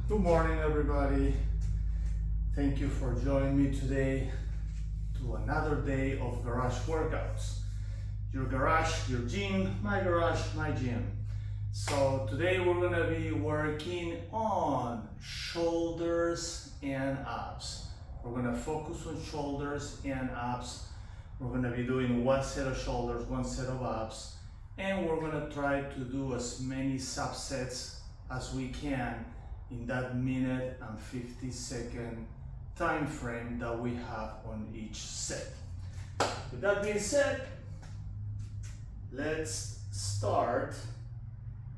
Good morning, everybody. Thank you for joining me today to another day of garage workouts. Your garage, your gym, my garage, my gym. So today we're gonna be working on shoulders and abs. We're gonna focus on shoulders and abs. We're gonna be doing one set of shoulders, one set of abs, and we're gonna try to do as many subsets as we can in that minute and 50-second time frame that we have on each set. With that being said, let's start.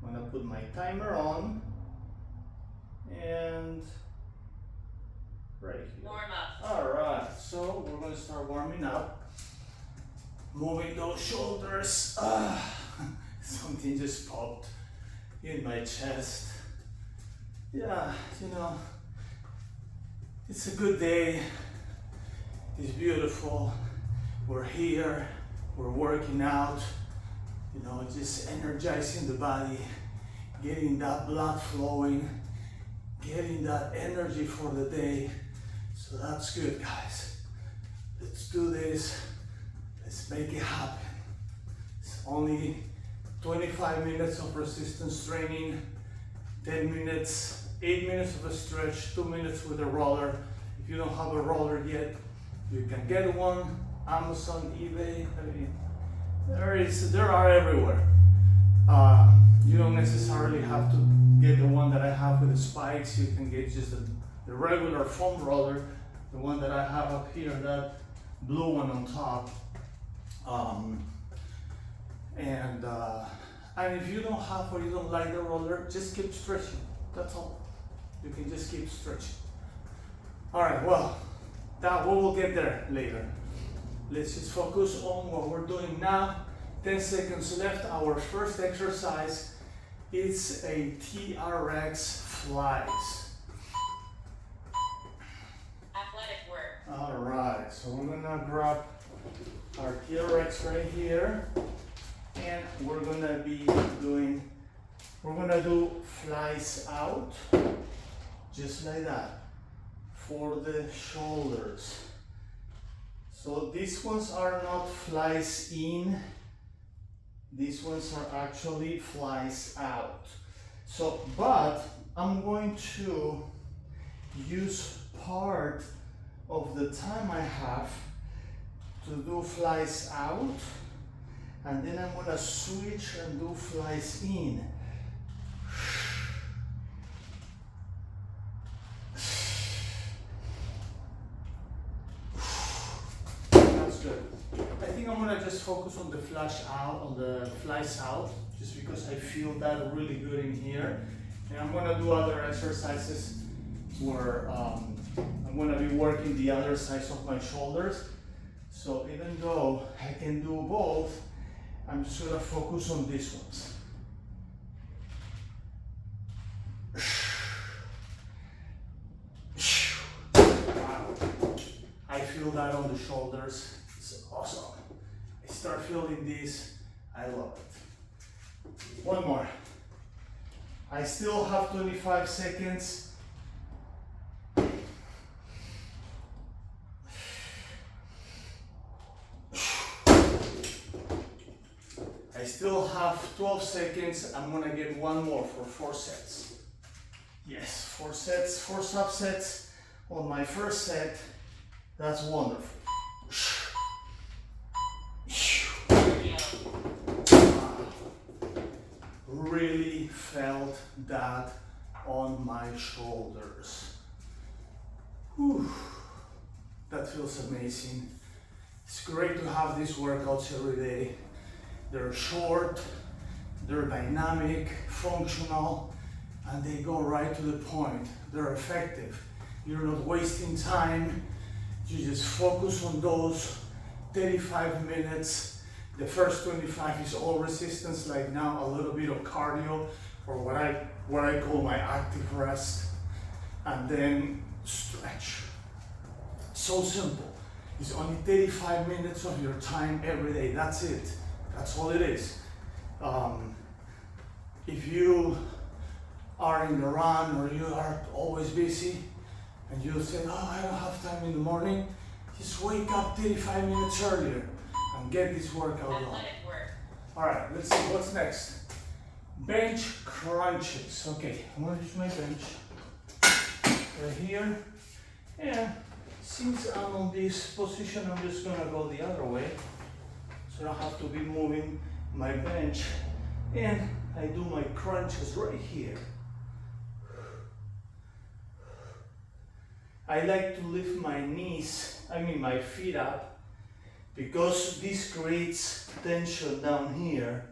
I'm gonna put my timer on and right here. Warm up. All right, so we're gonna start warming up, moving those shoulders. Something just popped in my chest. Yeah, you know, it's a good day. It's beautiful. We're here. We're working out. You know, just energizing the body, getting that blood flowing, getting that energy for the day. So that's good, guys. Let's do this. Let's make it happen. It's only 25 minutes of resistance training, 10 minutes, 8 minutes of a stretch, 2 minutes with a roller. If you don't have a roller yet, you can get one. Amazon, eBay, I mean, there are everywhere. You don't necessarily have to get the one that I have with the spikes. You can get just the regular foam roller, the one that I have up here, that blue one on top. And if you don't have or you don't like the roller, just keep stretching. That's all. You can just keep stretching. All right, well, we will get there later. Let's just focus on what we're doing now. 10 seconds left. Our first exercise is a TRX flies. Athletic work. All right, so we're gonna grab our TRX right here, and we're gonna do flies out, just like that, for the shoulders. So these ones are not flies in, these ones are actually flies out. So, but I'm going to use part of the time I have to do flies out, and then I'm gonna switch and do flies in. That's good. I think I'm gonna just focus on the flies out, just because I feel that really good in here. And I'm gonna do other exercises where I'm gonna be working the other sides of my shoulders. So even though I can do both, I'm just gonna focus on these ones. Wow. I feel that on the shoulders. It's awesome. I start feeling this. I love it. One more. I still have 25 seconds. I still have 12 seconds. I'm gonna get one more for 4 sets. Yes, 4 sets, 4 subsets on my first set. That's wonderful. Really felt that on my shoulders. Whew. That feels amazing. It's great to have these workouts every day. They're short, they're dynamic, functional, and they go right to the point. They're effective. You're not wasting time. You just focus on those 35 minutes. The first 25 is all resistance, like now a little bit of cardio, or what I call my active rest, and then stretch. So simple. It's only 35 minutes of your time every day. That's it. That's all it is. If you are in the run or you are always busy and you say, oh, I don't have time in the morning, just wake up 35 minutes earlier and get this workout done. Athletic work. All right, let's see what's next. Bench crunches. Okay, I'm gonna use my bench right here. And since I'm on this position, I'm just gonna go the other way. So I don't have to be moving my bench. And I do my crunches right here. I like to lift my knees, my feet up, because this creates tension down here,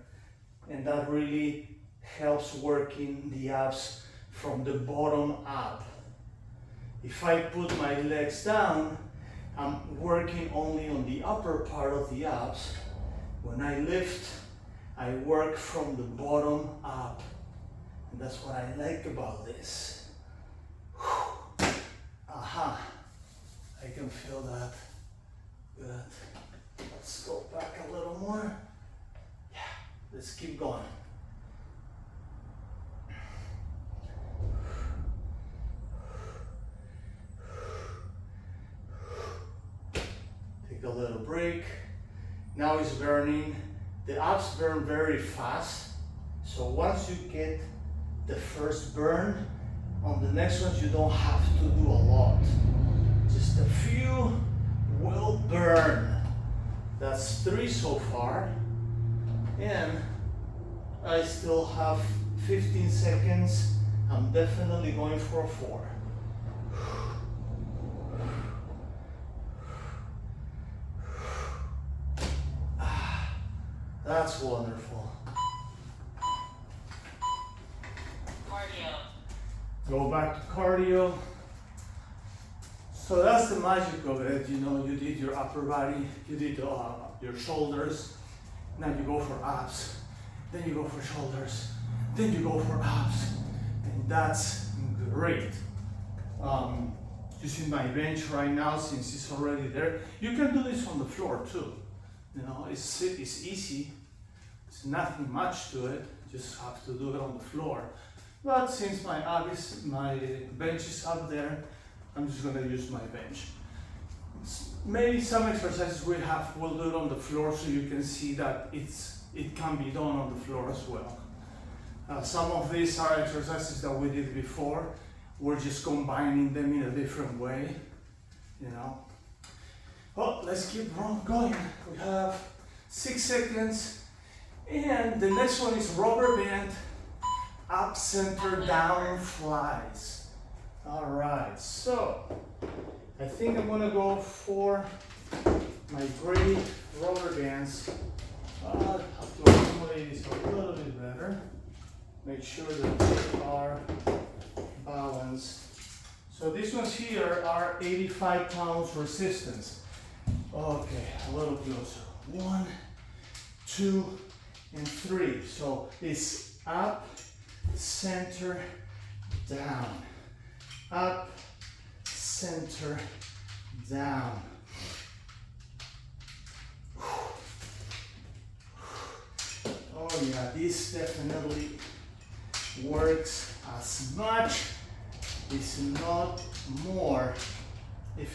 and that really helps working the abs from the bottom up. If I put my legs down, I'm working only on the upper part of the abs. When I lift, I work from the bottom up, and that's what I like about this. Aha, I can feel that. Good. Let's go back a little more. Yeah, let's keep going. Take a little break. Now it's burning. The abs burn very fast. So once you get the first burn, on the next ones you don't have to do a lot. Just a few will burn. That's 3 so far. And I still have 15 seconds. I'm definitely going for a 4. That's wonderful. Cardio. Go back to cardio. So that's the magic of it. You know, you did your upper body, you did your shoulders. Now you go for abs. Then you go for shoulders. Then you go for abs. And that's great. Using my bench right now, since it's already there. You can do this on the floor too. You know, it's easy. It's nothing much to it. You just have to do it on the floor. But since my bench is up there, I'm just gonna use my bench. Maybe some exercises we'll do it on the floor so you can see that it can be done on the floor as well. Some of these are exercises that we did before. We're just combining them in a different way, you know. Well, let's keep going. We have 6 seconds. And the next one is rubber band, up, center, down, flies. All right, so I think I'm gonna go for my gray rubber bands. I'll have to accommodate this a little bit better. Make sure that they are balanced. So these ones here are 85 pounds resistance. Okay, a little closer. 1, 2, and 3. So it's up, center, down. Up, center, down. Oh yeah, this definitely works as much, if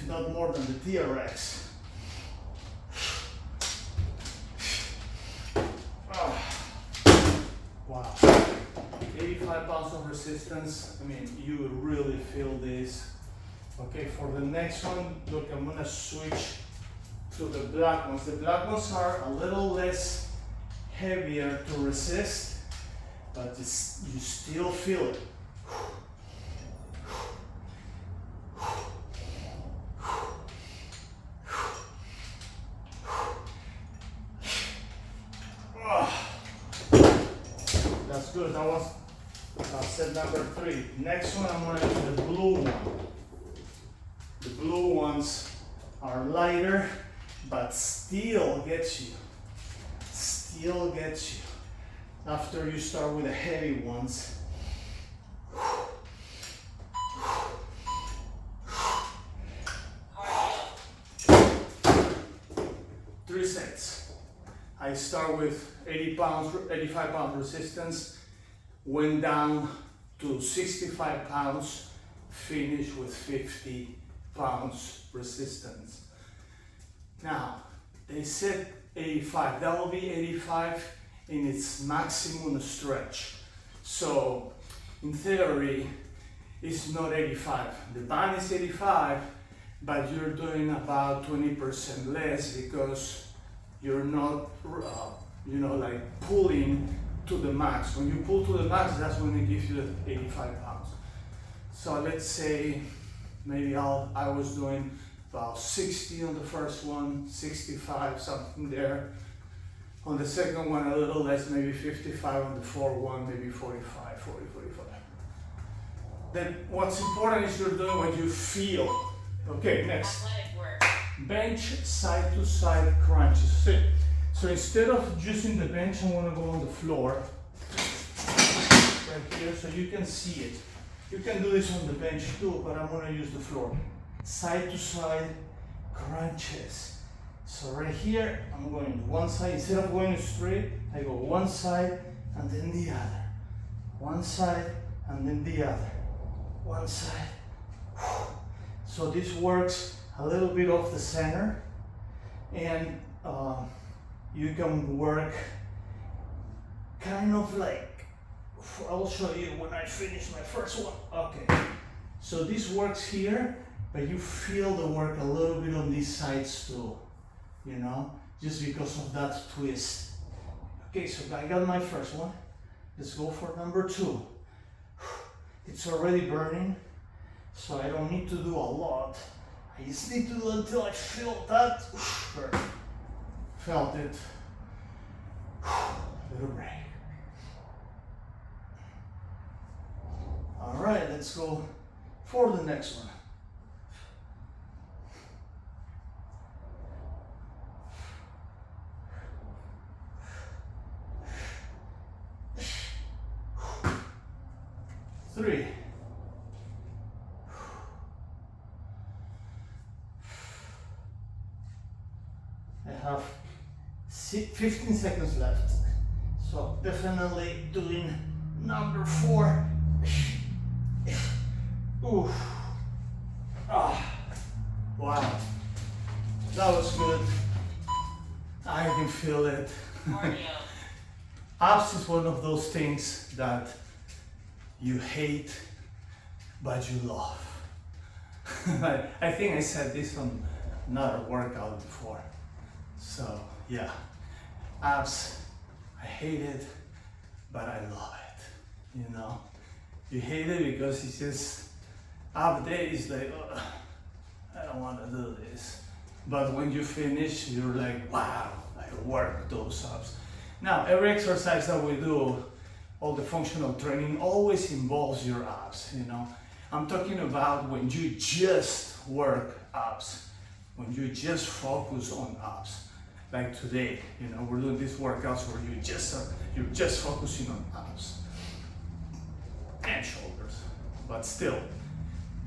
not more than the TRX. Wow, 85 pounds of resistance. I mean, you will really feel this. Okay, for the next one, look, I'm gonna switch to the black ones. The black ones are a little less heavier to resist, but you still feel it. That's good. That was set number 3. Next one, I'm gonna do the blue one. The blue ones are lighter, but still gets you. Still gets you. After you start with the heavy ones. 3 sets. I start with 85 pound resistance, went down to 65 pounds, finish with 50 pounds resistance. Now, they said 85, that will be 85 in its maximum stretch. So, in theory, it's not 85. The band is 85, but you're doing about 20% less because you're not, you know, like pulling to the max. When you pull to the max, that's when it gives you the 85 pounds. So let's say maybe I was doing about 60 on the first one, 65, something there. On the second one, a little less, maybe 55. On the fourth one, maybe 45, 40, 45. Then what's important is you're doing what you feel. Okay, next. Athletic work. Bench side to side crunches. So instead of using the bench, I'm gonna go on the floor right here so you can see it. You can do this on the bench too, but I'm gonna use the floor. Side to side crunches. So right here, I'm going one side. Instead of going straight, I go one side and then the other. One side and then the other. One side. So this works a little bit off the center, and you can work kind of like, I'll show you when I finish my first one. Okay, so this works here, but you feel the work a little bit on these sides too, you know, just because of that twist. Okay, so I got my first one. Let's go for number 2. It's already burning, so I don't need to do a lot. I just need to do until I feel that burn. Felt it. Little break. All right, let's go for the next one. Three. I have 15 seconds left, so definitely doing number 4. Ooh. Ah. Wow, that was good. I can feel it. Cardio. Abs is one of those things that you hate, but you love. I think I said this on another workout before. So yeah, abs, I hate it, but I love it, you know? You hate it because it's just, ab days like, I don't want to do this. But when you finish, you're like, wow, I worked those abs. Now, every exercise that we do, all the functional training always involves your abs, you know? I'm talking about when you just work abs, when you just focus on abs. Like today, you know, we're doing these workouts where you're just focusing on abs and shoulders, but still,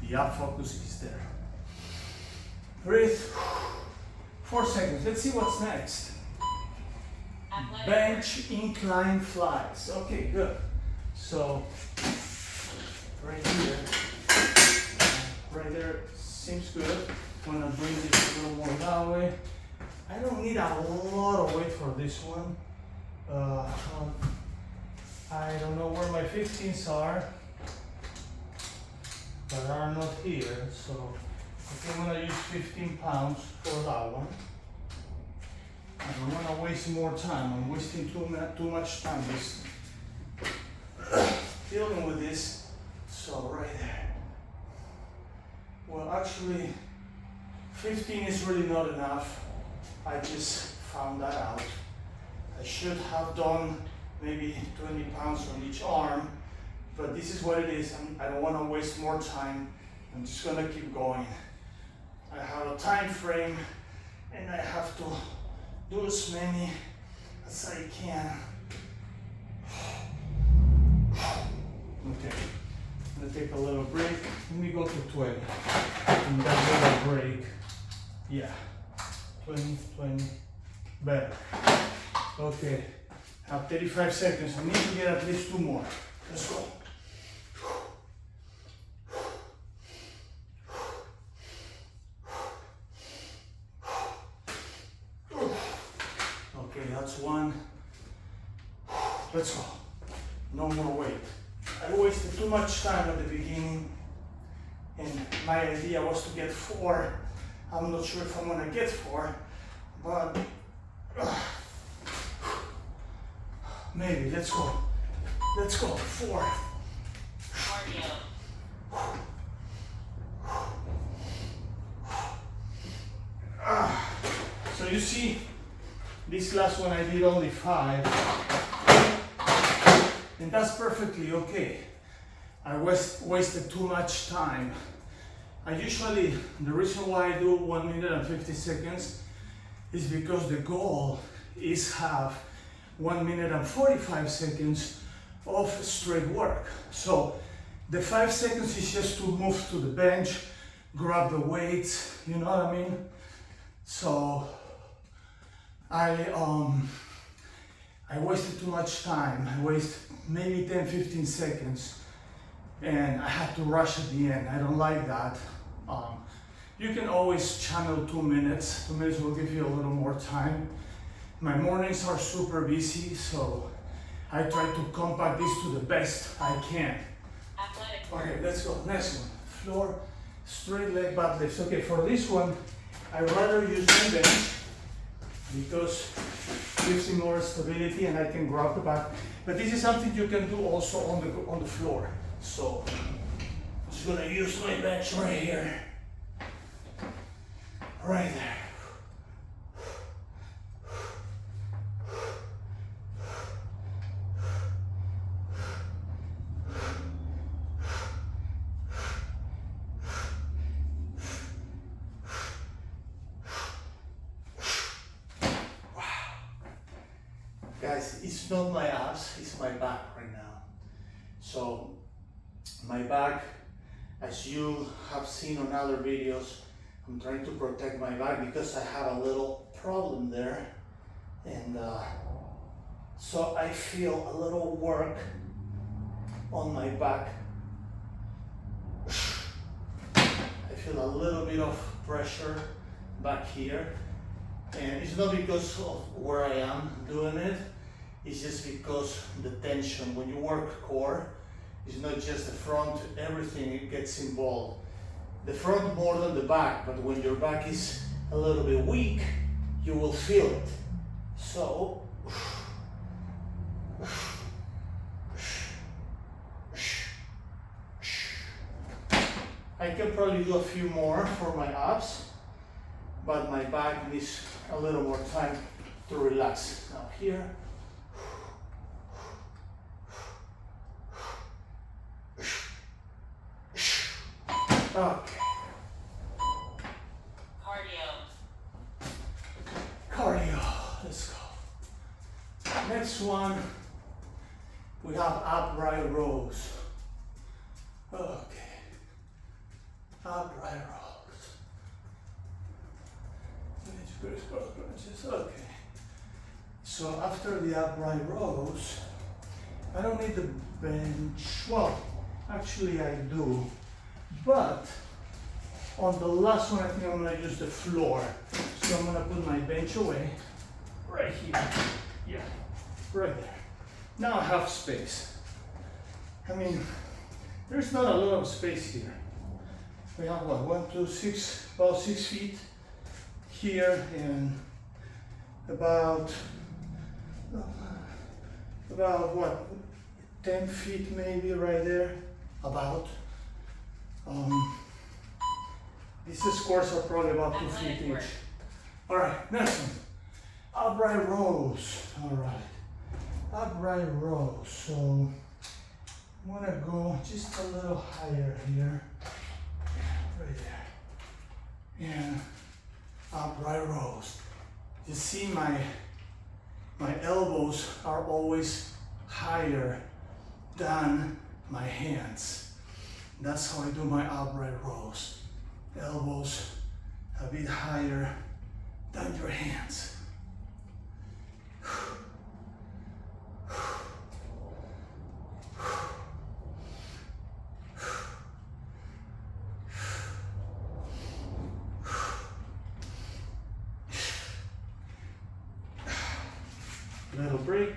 the ab focus is there. Breathe. 4 seconds. Let's see what's next. Athletic Bench incline flies. Okay, good. So right here, right there seems good. I'm gonna bring this a little more that way. I don't need a lot of weight for this one. I don't know where my 15s are, but are not here. So I think I'm gonna use 15 pounds for that one. I don't want to waste more time. I'm wasting too much time just dealing with this. So right there. Well, actually, 15 is really not enough. I just found that out. I should have done maybe 20 pounds on each arm, but this is what it is. I don't want to waste more time. I'm just gonna keep going. I have a time frame, and I have to do as many as I can. Okay, I'm gonna take a little break. Let me go to 20. And that little break, yeah, 20, better. Okay, have 35 seconds. I need to get at least 2 more. Let's go. let's go. No more weight. I wasted too much time at the beginning, and my idea was to get 4. I'm not sure if I'm gonna get 4, but maybe. Let's go. Let's go. 4. Cardio. So you see, this last one I did only 5, and that's perfectly okay. I wasted too much time. The reason why I do 1 minute and 50 seconds is because the goal is have 1 minute and 45 seconds of straight work. So the 5 seconds is just to move to the bench, grab the weights, you know what I mean? So I wasted too much time. I wasted maybe 10-15 seconds, and I had to rush at the end. I don't like that. You can always channel 2 minutes. 2 minutes will give you a little more time. My mornings are super busy, so I try to compact this to the best I can. Athletic. Okay, let's go. Next one. Floor, straight leg butt lifts. Okay, for this one, I'd rather use my bench because it gives me more stability and I can grab the back. But this is something you can do also on the floor. So I'm just gonna use my bench right here. Right there. Guys, it's not my abs, it's my back right now. So my back, as you have seen on other videos, I'm trying to protect my back because I have a little problem there. And so I feel a little work on my back. I feel a little bit of pressure back here. And it's not because of where I am doing it, it's just because the tension. When you work core, it's not just the front, everything it gets involved. The front more than the back, but when your back is a little bit weak, you will feel it. So, I can probably do a few more for my abs, but my back needs a little more time to relax. Now here. Okay. Cardio, let's go. Next one, we have upright rows. Okay, upright rows. Okay. So after the upright rows, I don't need the bench. Well, actually I do. But on the last one, I think I'm gonna use the floor. So I'm gonna put my bench away, right here. Yeah, right there. Now I have space. I mean, there's not a lot of space here. We have what, 1, 2, 6, about 6 feet here, and about what, 10 feet maybe right there, about. These squares are probably about 2 feet each. All right, next one. Upright rows. All right, upright rows. So I'm gonna go just a little higher here, right there, and upright rows. You see my elbows are always higher than my hands. That's how I do my upright rows. Elbows a bit higher than your hands. Little break.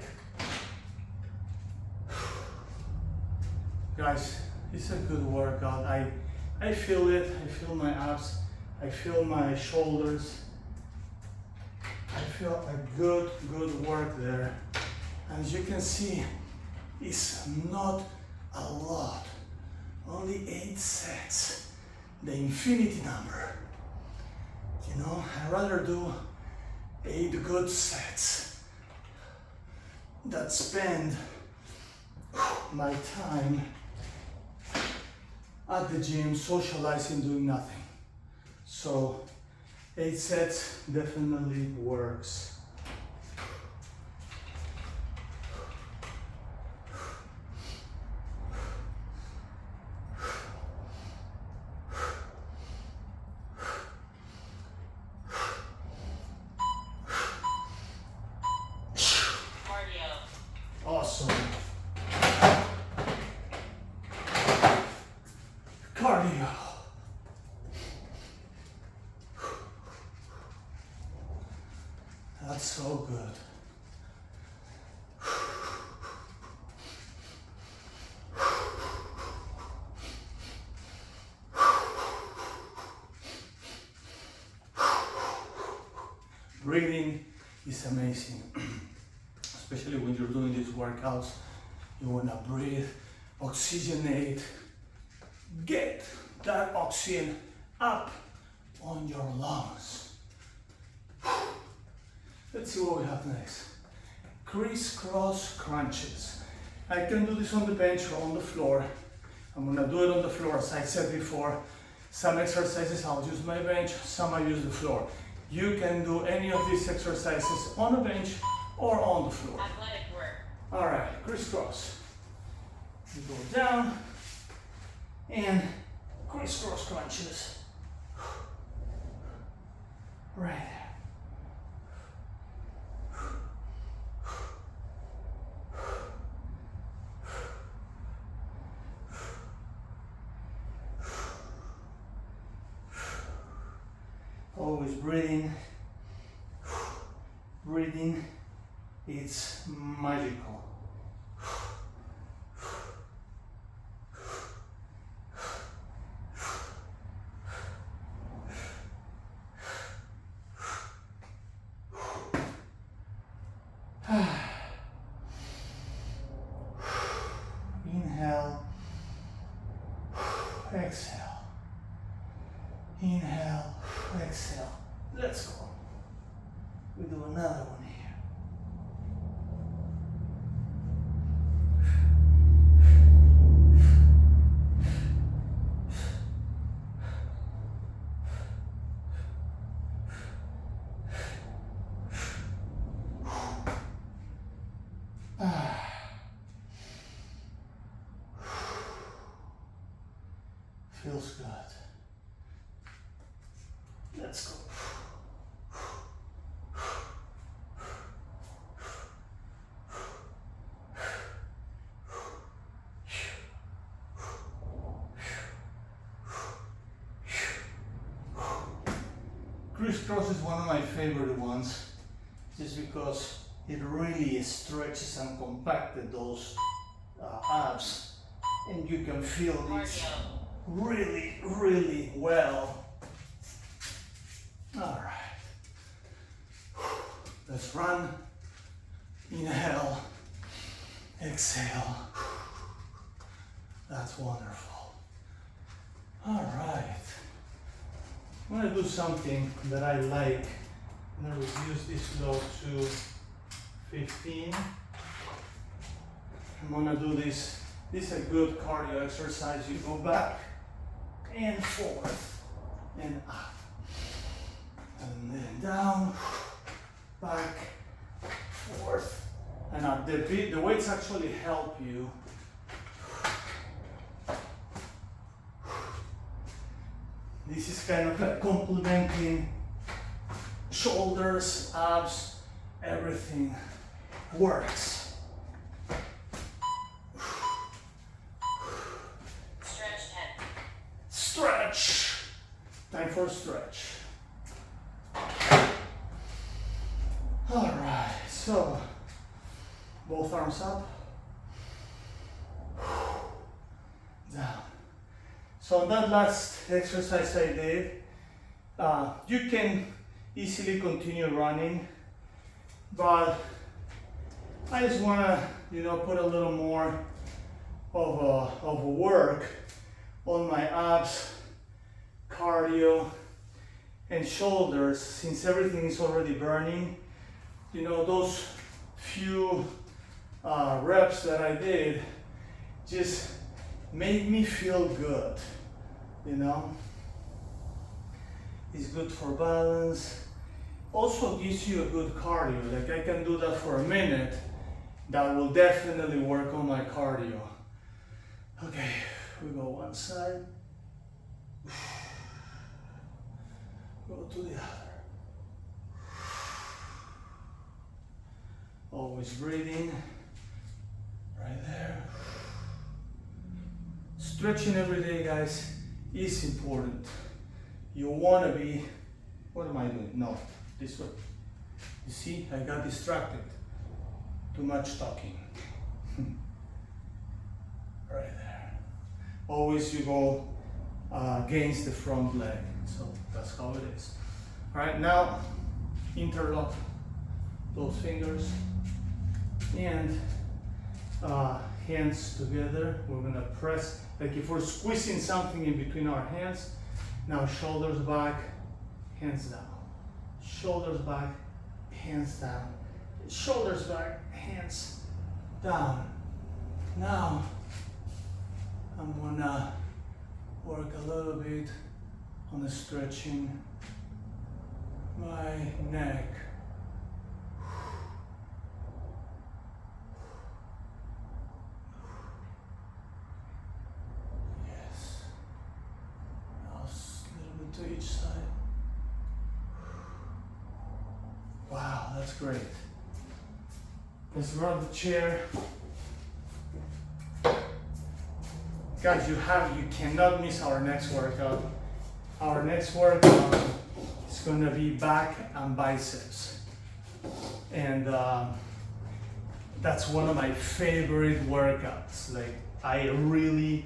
Guys, it's a good workout. I feel it. I feel my abs. I feel my shoulders. I feel a good work there. As you can see, it's not a lot. Only 8 sets. The infinity number. You know, I'd rather do 8 good sets that spend my time at the gym socializing, doing nothing. So 8 sets definitely works. Awesome. Cardio. That's so good. Breathing is amazing. Especially when you're doing these workouts, you want to breathe, oxygenate, get that oxygen up on your lungs. Let's see what we have next. Crisscross crunches. I can do this on the bench or on the floor. I'm gonna do it on the floor, as I said before. Some exercises I'll use my bench, some I use the floor. You can do any of these exercises on a bench or on the floor. Athletic work. All right, crisscross. You go down and crisscross crunches. Right there. Always breathing. Breathing. It's magical. Inhale. Exhale. Inhale. Exhale. Let's go. We do another one here. Feels good. Let's go. Crisscross is one of my favorite ones, just because it really stretches and compacted those abs, and you can feel this really well. All right, let's run. Inhale, exhale. That's wonderful. All right. I'm going to do something that I like. I'm going to reduce this load to 15. I'm going to do this. This is a good cardio exercise. You go back and forth and up. And then down, back, forth, and up. The weights actually help you. This is kind of like complementing shoulders, abs, everything works. Stretch 10. Stretch. Time for a stretch. All right, so both arms up. So on that last exercise I did, you can easily continue running, but I just want to, put a little more of a work on my abs, cardio, and shoulders, since everything is already burning. Those few reps that I did just made me feel good, It's good for balance. Also gives you a good cardio. Like I can do that for a minute. That will definitely work on my cardio. Okay, we go one side. Go to the other. Always breathing. Right there. Stretching every day, guys, is important. You want to be, what am I doing? No, this way. You see, I got distracted. Too much talking. Right there. Always you go against the front leg. So that's how it is. All right, now interlock those fingers and hands together. We're gonna press, like if we're squeezing something in between our hands. Now shoulders back, hands down. Shoulders back, hands down. Shoulders back, hands down. Now I'm gonna work a little bit on the stretching my neck. Yes. Now a little bit to each side. Wow, that's great. Let's run the chair. Guys, you cannot miss our next workout. Our next workout is gonna be back and biceps. And that's one of my favorite workouts. Like, I really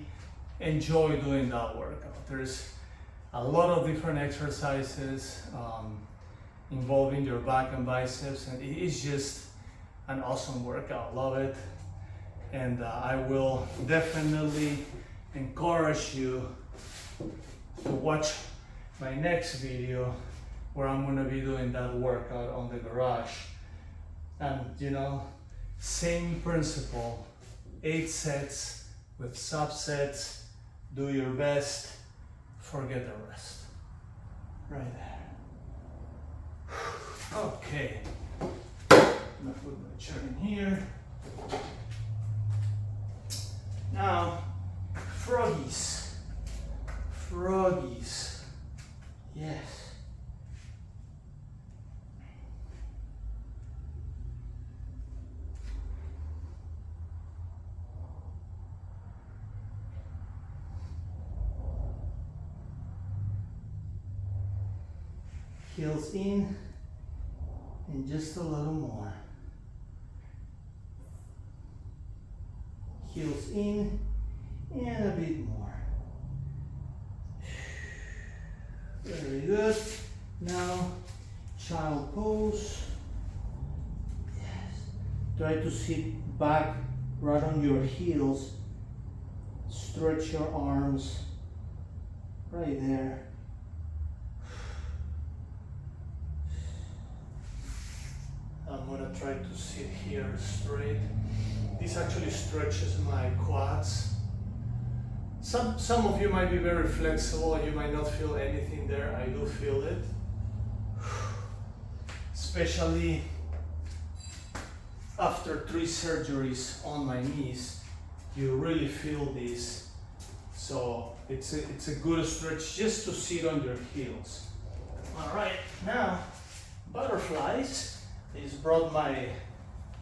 enjoy doing that workout. There's a lot of different exercises involving your back and biceps, and it is just an awesome workout. Love it. And I will definitely encourage you to watch my next video where I'm going to be doing that workout on the garage. And same principle, 8 sets with subsets. Do your best, forget the rest. Right there. Okay, I'm gonna put my chair in here. Now, froggies. Froggies. Yes. Heels in, and just a little more. Heels in, and a bit more. Very good. Now, child pose. Yes. Try to sit back right on your heels. Stretch your arms right there. I'm gonna try to sit here straight. This actually stretches my quads. Some of you might be very flexible and you might not feel anything there. I do feel it. Especially after 3 surgeries on my knees, you really feel this. So it's a good stretch just to sit on your heels. All right, now butterflies. I just brought my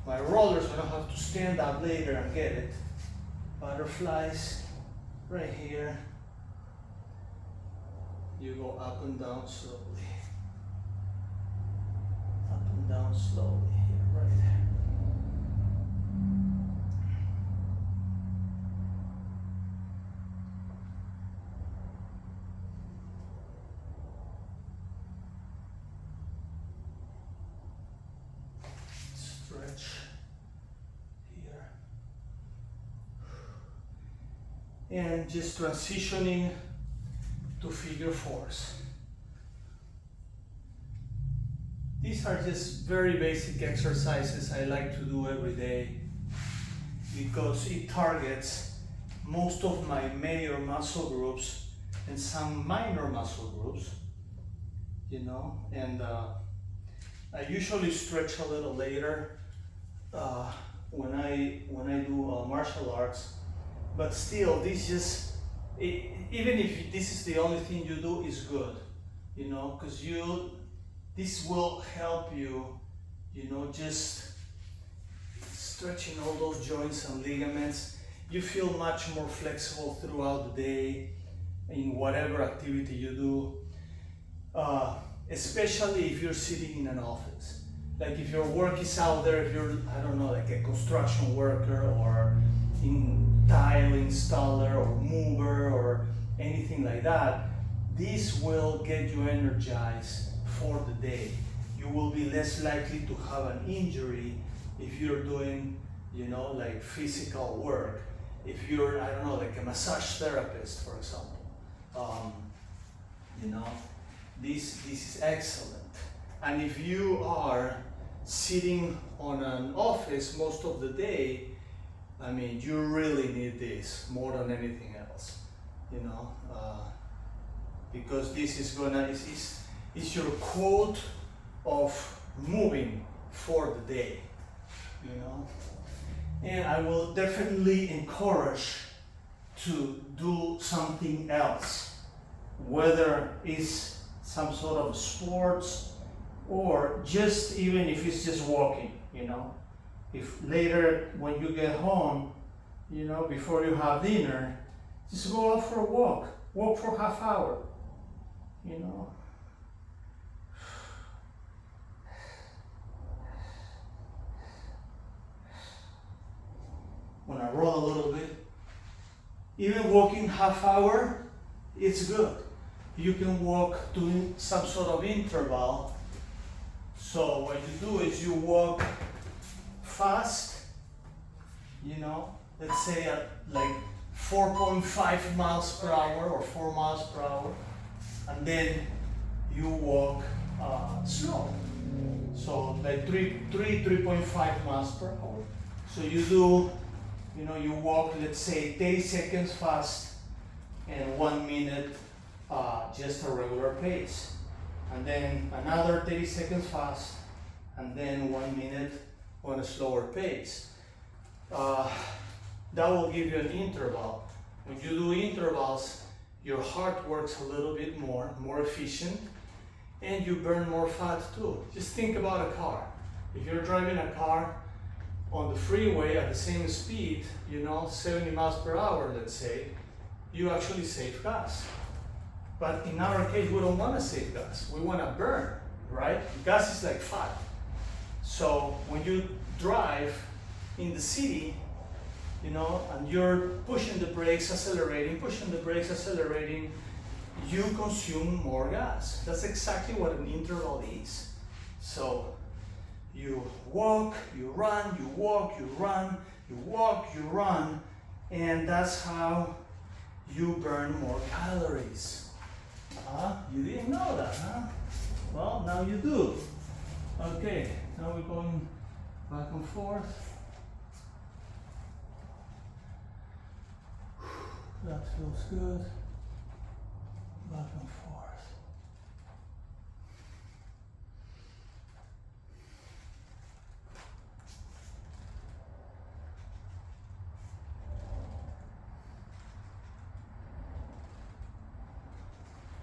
rollers so I don't have to stand up later and get it. Butterflies right here. You go up and down slowly. Up and down slowly here, right there. and just transitioning to figure fours. These are just very basic exercises I like to do every day because it targets most of my major muscle groups and some minor muscle groups, you know, and I usually stretch a little later when I do martial arts, but still this just, even if this is the only thing you do, is good, you know, because this will help you, you know, just stretching all those joints and ligaments. You feel much more flexible throughout the day in whatever activity you do, especially if you're sitting in an office. Like if your work is out there, if you're, I don't know, like a construction worker or in tile installer or mover or anything like that, this will get you energized for the day. You will be less likely to have an injury if you're doing, you know, like physical work. If you're, I don't know, like a massage therapist, for example, you know, this is excellent. And if you are sitting on an office most of the day, I mean, you really need this more than anything else, you know, because this is gonna, it's your quote of moving for the day, you know. And I will definitely encourage to do something else, whether it's some sort of sports or just even if it's just walking, you know. If later when you get home, you know, before you have dinner, just go out for a walk for half hour, you know. When I roll a little bit, even walking half hour, it's good. You can walk doing some sort of interval. So what you do is you walk fast, you know, let's say at like 4.5 miles per hour or 4 miles per hour, and then you walk slow. So like 3.5 miles per hour. So you do, you know, you walk, let's say 30 seconds fast and 1 minute just a regular pace. And then another 30 seconds fast and then 1 minute on a slower pace. That will give you an interval. When you do intervals, your heart works a little bit more efficient, and you burn more fat too. Just think about a car. If you're driving a car on the freeway at the same speed, you know, 70 miles per hour, let's say, you actually save gas. But in our case, we don't want to save gas. We want to burn, right? Gas is like fat. So when you drive in the city, you know, and you're pushing the brakes, accelerating, you consume more gas. That's exactly what an interval is. So you walk, you run, you walk, you run, you walk, you run, and that's how you burn more calories. You didn't know that, huh? Well, now you do. Okay, now we're going back and forth. That feels good. Back and forth.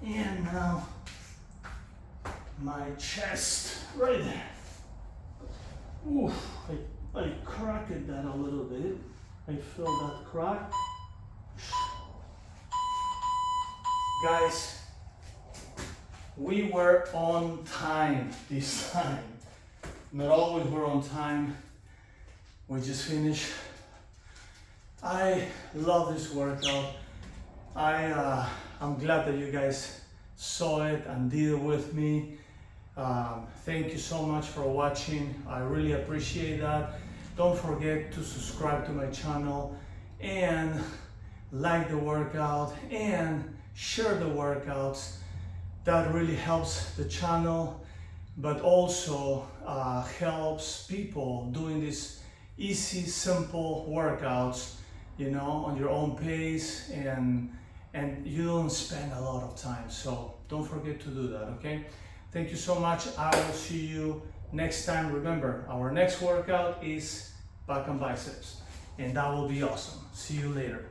And now my chest, right there. Oof, I cracked that a little bit. I feel that crack. Guys, we were on time this time. Not always we're on time. We just finished. I love this workout. I'm glad that you guys saw it and did it with me. Thank you so much for watching. I really appreciate that. Don't forget to subscribe to my channel and like the workout, and share the workouts. That really helps the channel, but also helps people doing these easy, simple workouts, you know, on your own pace, and you don't spend a lot of time. So don't forget to do that, okay? Thank you so much. I will see you next time. Remember, our next workout is back and biceps, and that will be awesome. See you later.